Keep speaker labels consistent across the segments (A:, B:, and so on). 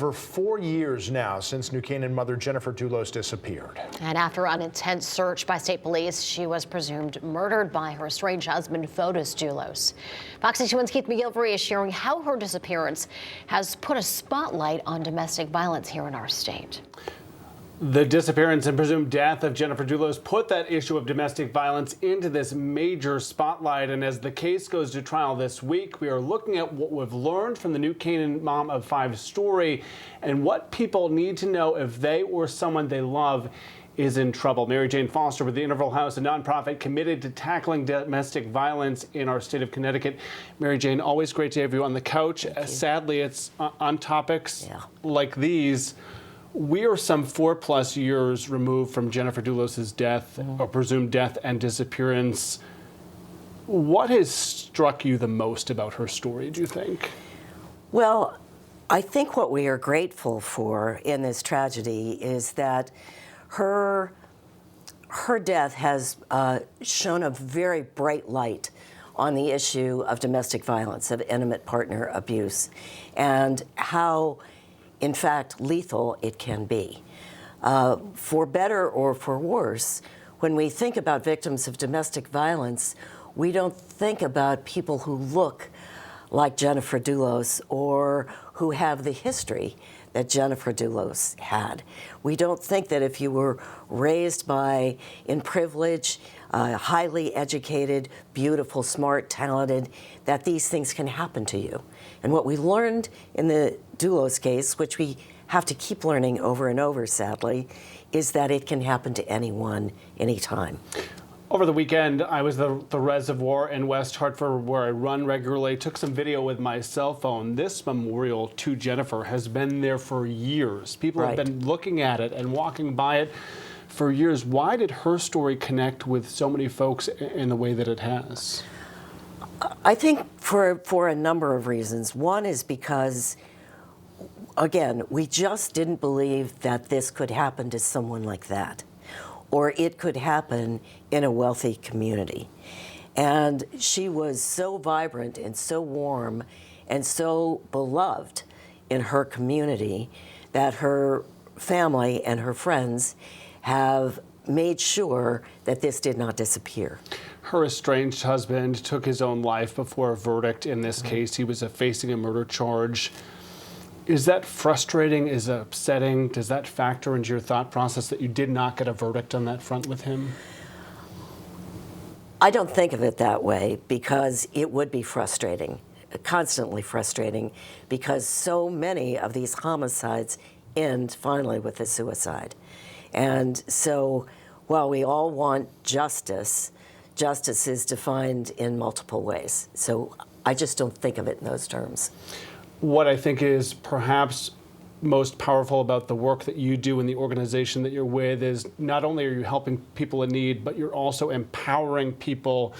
A: For 4 years now since New Canaan mother Jennifer Dulos disappeared.
B: And after an intense search by state police, she was presumed murdered by her estranged husband, Fotis Dulos. Fox 61's Keith McGilvery is sharing how her disappearance has put a spotlight on domestic violence here in our state.
C: The disappearance and presumed death of Jennifer Dulos put that issue of domestic violence into this major spotlight. And as the case goes to trial this week, we are looking at what we've learned from the New Canaan mom of 5 story and what people need to know if they or someone they love is in trouble. Mary Jane Foster with the Interval House, a nonprofit committed to tackling domestic violence in our state of Connecticut. Mary Jane, always great to have you on the couch. Sadly, it's on topics like these. We are some 4+ years removed from Jennifer Dulos' death, or presumed death and disappearance. What has struck you the most about her story, do you think?
D: Well, I think what we are grateful for in this tragedy is that her death has shone a very bright light on the issue of domestic violence, of intimate partner abuse, and how, in fact, lethal it can be. For better or for worse, when we think about victims of domestic violence, we don't think about people who look like Jennifer Dulos or who have the history that Jennifer Dulos had. We don't think that if you were raised in privilege, highly educated, beautiful, smart, talented, that these things can happen to you. And what we learned in the Dulos case, which we have to keep learning over and over, sadly, is that it can happen to anyone, anytime.
C: Over the weekend, I was at the Reservoir in West Hartford, where I run regularly. Took some video with my cell phone. This memorial to Jennifer has been there for years. People have been looking at it and walking by it for years. Why did her story connect with so many folks in the way that it has?
D: I think for a number of reasons. One is because, again, we just didn't believe that this could happen to someone like that, or it could happen in a wealthy community. And she was so vibrant and so warm and so beloved in her community that her family and her friends have made sure that this did not disappear.
C: Her estranged husband took his own life before a verdict in this case. He was facing a murder charge. Is that frustrating? Is it upsetting? Does that factor into your thought process that you did not get a verdict on that front with him?
D: I don't think of it that way, because it would be frustrating, constantly frustrating, because so many of these homicides end finally with a suicide. And so while we all want justice, justice is defined in multiple ways. So I just don't think of it in those terms.
C: What I think is perhaps most powerful about the work that you do in the organization that you're with is not only are you helping people in need, but you're also empowering people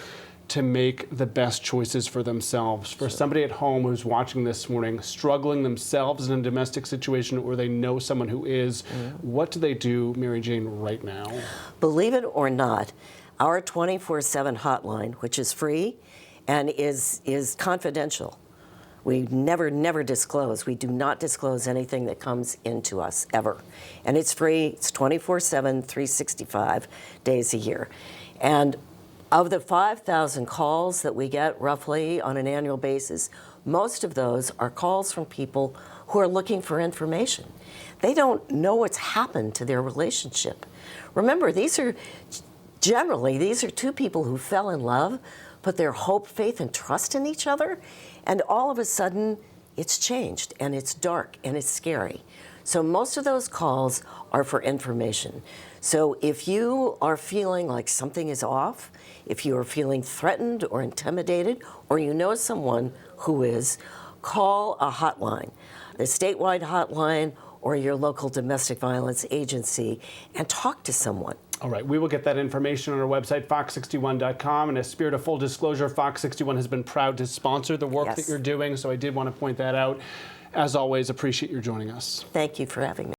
C: to make the best choices for themselves. For somebody at home who's watching this morning, struggling themselves in a domestic situation, or they know someone who is, what do they do, Mary Jane, right now? Believe
D: it or not, our 24/7 hotline, which is free and is confidential. We never disclose. We do not disclose anything that comes into us, ever. And it's free. It's 24/7, 365 days a year. And of the 5,000 calls that we get roughly on an annual basis, most of those are calls from people who are looking for information. They don't know what's happened to their relationship. Remember, these are two people who fell in love, put their hope, faith, and trust in each other, and all of a sudden, it's changed, and it's dark, and it's scary. So most of those calls are for information. So if you are feeling like something is off, if you are feeling threatened or intimidated, or you know someone who is, call a hotline, the statewide hotline or your local domestic violence agency, and talk to someone.
C: All right, we will get that information on our website, fox61.com. In a spirit of full disclosure, Fox 61 has been proud to sponsor the work that you're doing, so I did want to point that out. As always, appreciate your joining us.
D: Thank you for having me.